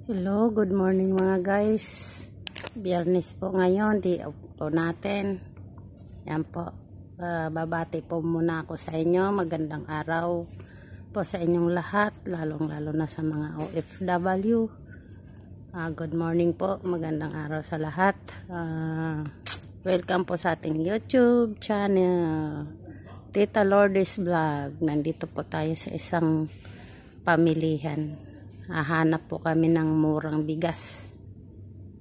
Hello, good morning mga guys. Biyernes po ngayon, di po natin. Yan po, babati po muna ako sa inyo. Magandang araw po sa inyong lahat, lalong-lalo na sa mga OFW. Good morning po, magandang araw sa lahat. Welcome po sa ating YouTube channel, Tita Lourdes Vlog. Nandito po tayo sa isang pamilihan. Hahanap po kami ng murang bigas.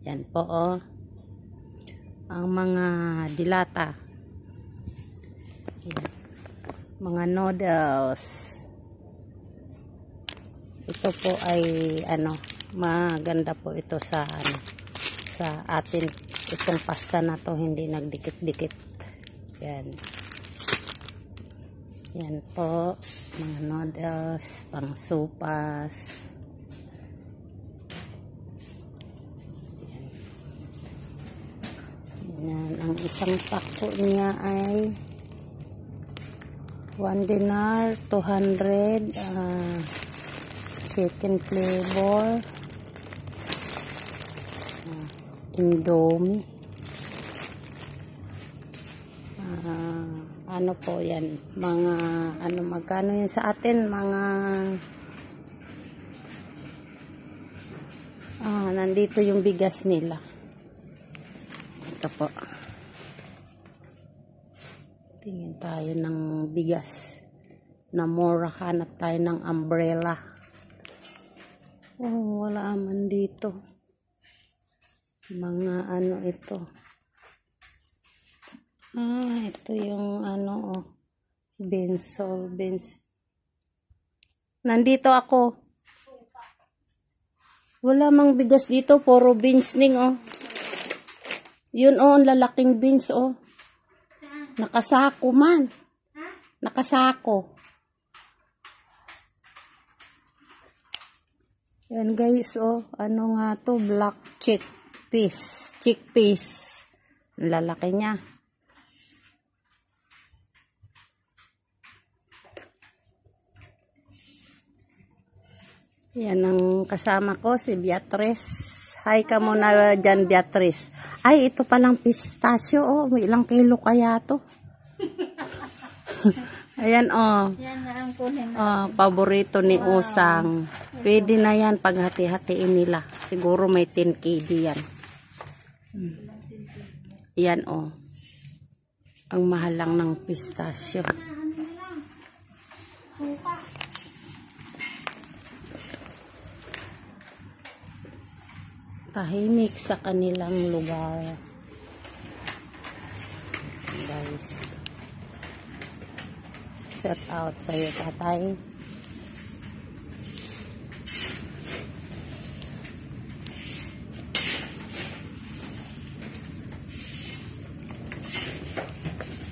Yan po oh. Ang mga dilata. Yan. Mga noodles. Ito po ay maganda po ito sa sa atin. Itong pasta na to hindi nagdikit-dikit. Yan. Yan po, mga noodles, pang sopas. Yan, ang isang pack po niya ay 1 dinar, 200, chicken flavor, Indomie. Ano po yan, mga magkano yan sa atin, mga nandito yung bigas nila. Ito po, tingin tayo ng bigas na mura. Hanap tayo ng umbrella. Wala man dito mga ito. Ito yung beans. Nandito ako. Wala mang bigas dito, puro beans ning Yun ang lalaking beans Nakasako man. Nakasako. Yan guys ano nga to, black chickpeas. Lalaki niya. Yan ang kasama ko, si Beatrice. Hi ka muna dyan, Beatrice. Ay, ito palang pistachio. May ilang kilo kaya to? Ayan Yan na ang kunin. Paborito ni Usang. Pwede na yan pag hati-hatiin nila. Siguro may 10 kg yan. Yan ang mahal lang ng pistachio. Tahimik sa kanilang lugar, guys. Shout out sa iyo, tatay.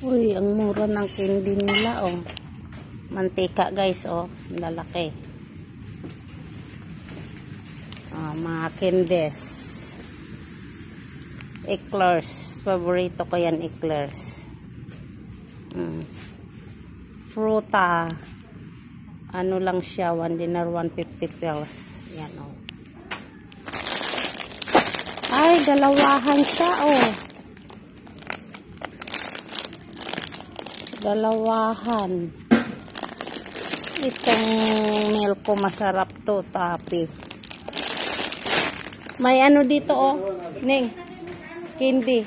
Uy, ang mura ng candy nila mantika guys lalaki. Mga candies, eclairs, paborito ko yan, eclairs. Fruta, lang siya, 1 dinar, 150 pills. Yan ay, dalawahan siya dalawahan. Itong milk ko masarap to, tapi may dito Ning candy.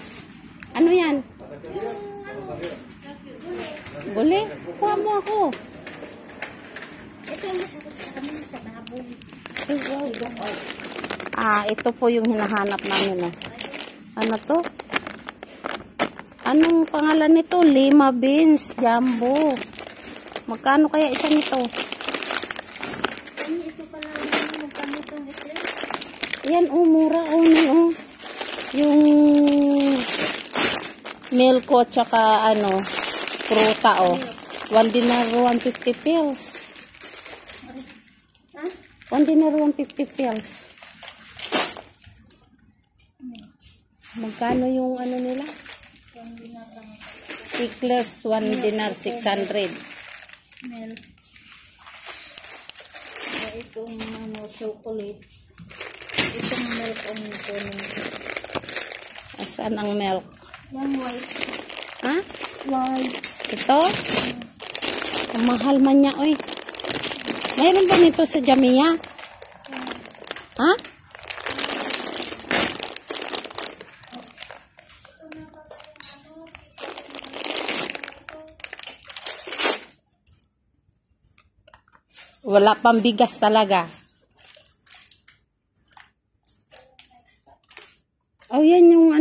Ano yan? Buli? Kuha mo ako. Ito yung masarap sa kami sa baboy. Ito po yung hinahanap namin Ano to? Anong pangalan nito? Lima beans jumbo. Magkano kaya isa nito? Ito pala magkano itong ito? Yan mura yung milk ko tsaka fruta 1 dinar 150 pills. 1 dinar 150 pills. Magkano yung nila? 1 dinar lang. Eclairs 1 dinar 600. Milk. Itong chocolate. Itong milk ang kunin. Asan ang milk? Yung white. Ha? White. Ito? Ang mahal man niya, oy. Mayroon ba nito sa Jamia? Ha? Wala pang bigas talaga. Oh, yan yung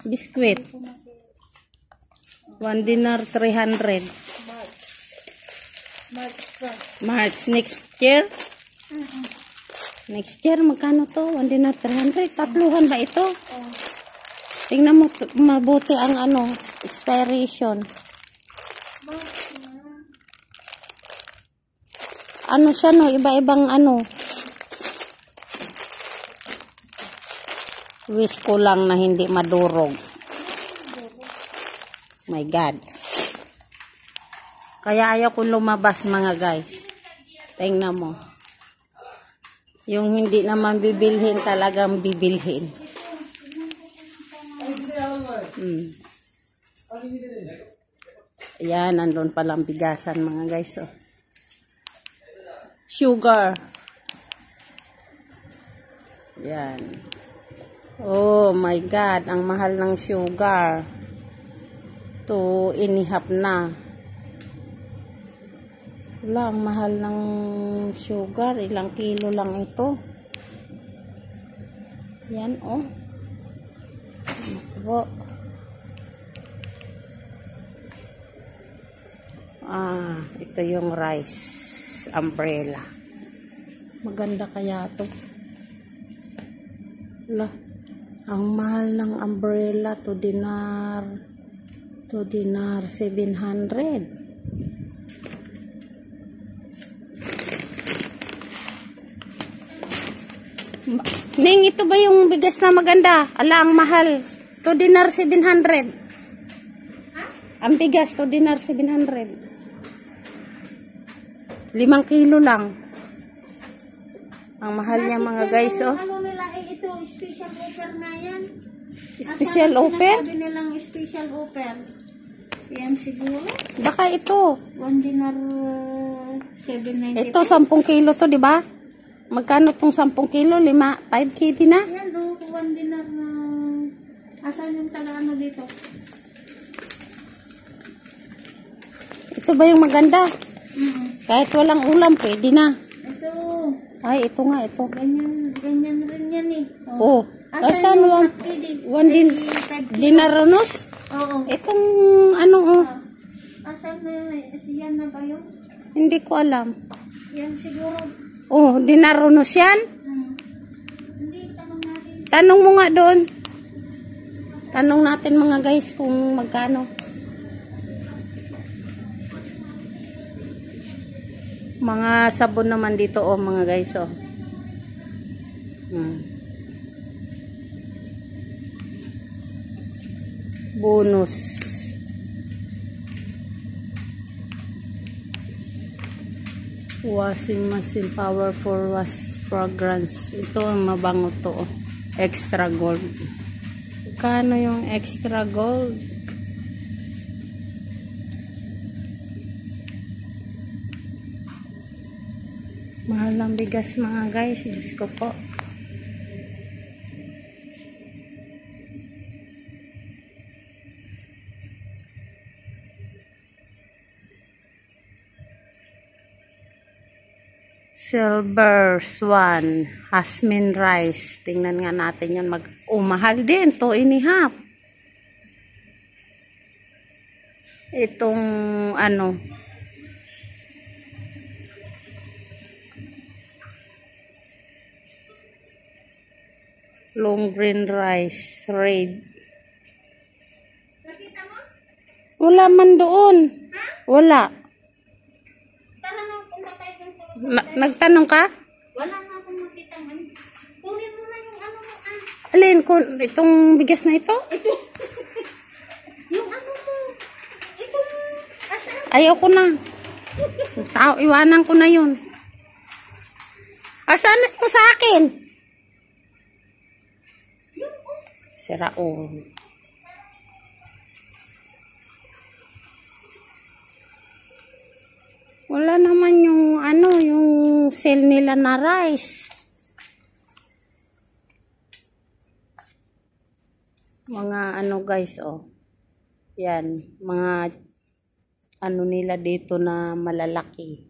biskwit. 1 dinar 300. March next year? Next year, magkano to? 1 dinar 300. Tatluhan ba ito? Tingnan mo mabuti ang expiration. Ano siya, no? Iba-ibang Wish ko lang na hindi madurog. My God. Kaya ayaw kong lumabas, mga guys. Tingnan mo. Yung hindi naman bibilhin, talagang bibilhin. Ayan, nandun palang bigasan, mga guys. Oh. Sugar. Yan. Oh my God, ang mahal ng sugar. 2.5 na. Wala, ang mahal ng sugar. Ilang kilo lang ito. Yan, oh. Ako. Ito yung rice umbrella. Maganda kaya to. Wala. Ang mahal ng umbrella, 2 dinar 700. Ning, ito ba yung bigas na maganda? Ala, ang mahal. 2 dinar 700. Ang bigas, 2 dinar 700. 5 kilo lang. Ang mahal niya, mga guys, oh. Ano nila, ito, special offer na yan. Special offer? Sabi nilang special offer. Yan siguro. Baka ito. 1 dinar 790. Ito, 10 kilo to, di ba? Magkano tong 10 kilo? 5 kg na? Yan, 1 dinar na... Asan yung taga dito? Ito ba yung maganda? Kahit walang ulam, pwede na. Ito. Ay, ito nga, ito. Ganyan rin yan eh. Oh. Asan yung 1 dinaronos? Oo. Itong oh. Asan na yan na ba yun? Hindi ko alam. Yan siguro. Oh, dinaronos yan? Hindi, tanong natin. Tanong mo nga doon. Tanong natin, mga guys, kung magkano. Mga sabon naman dito, oh, mga guys, oh. Bonus. Washing machine, power for wash fragrance. Ito ang mabango to, oh. Extra gold. Kano yung extra gold? Mahal ng bigas, mga guys. Diyos ko po. Silver Swan Jasmine rice. Tingnan nga natin yan. Mahal din. 2.5. Itong long green rice, red. Nakita mo? Wala man doon. Wala. Tara na, punta tayo ng Nagtanong ka? Wala nga akong makita. Kunin mo na yung mo. Alin, itong bigas na ito? Yung mo. Itong, asan? Ayaw ko na. Iwanan ko na yun. Asan ko sa akin? Si Raul. Wala naman yung yung sale nila na rice. Mga guys, yan, mga nila dito na malalaki.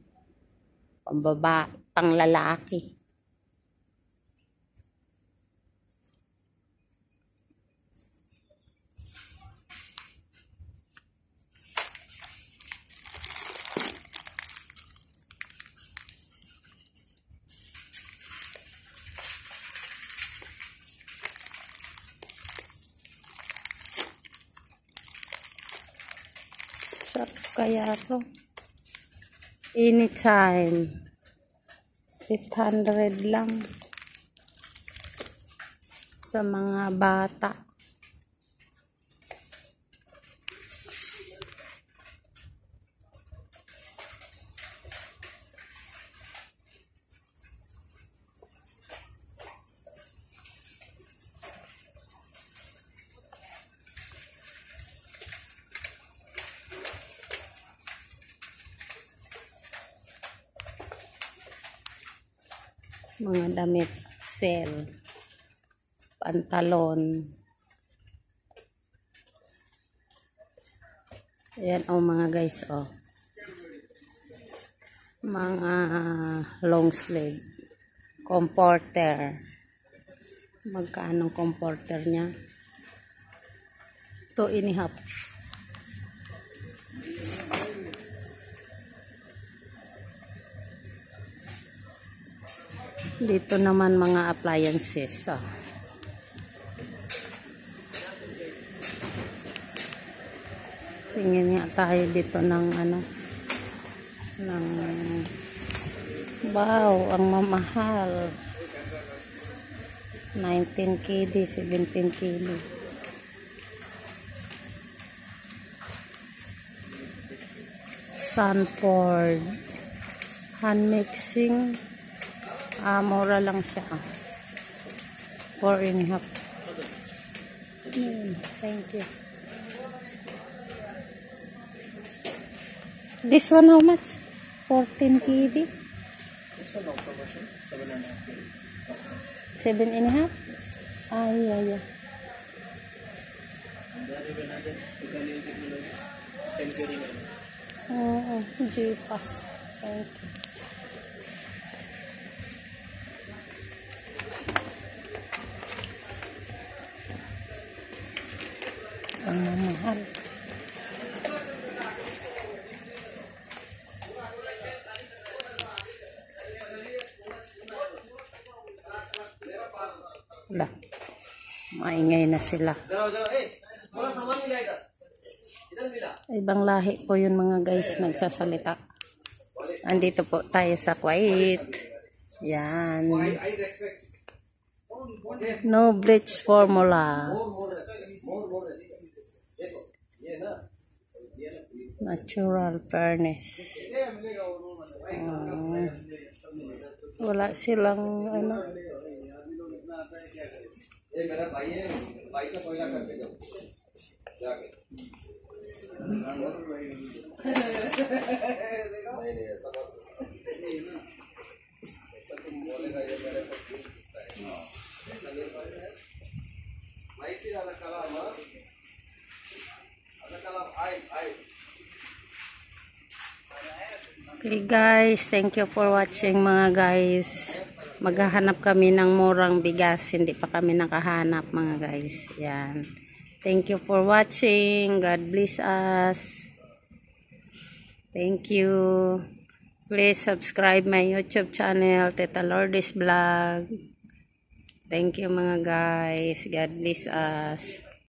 Pang lalaki. Sarap kaya to. Anytime. 800 lang. Sa mga bata. Mga damit, sale, pantalon. Ayan mga guys, mga long sleeve, comforter. Magkano comforter niya? 2.5. Dito naman mga appliances. Tingin nga tayo dito ng wow, ang mamahal. 19 KD, 17 KD. Sanford hand mixing. Mura lang siya. 4.5. Thank you. This one how much? 14 KD? This one out promotion, 7.5. 7.5? Yeah. And then even other Italian technology, 10 KD. Oo, J-Pass. Thank you. Ang mahal. Wala. Maingay na sila. Ibang lahi po yun mga guys nagsasalita. Andito po tayo sa Kuwait. Yan. No bleach formula. Natural furnace. Wala silang Okay guys, thank you for watching mga guys. Maghahanap kami ng murang bigas, hindi pa kami nakahanap mga guys. Yan. Thank you for watching. God bless us. Thank you. Please subscribe my YouTube channel, Teta Lourdes Vlog. Thank you mga guys. God bless us.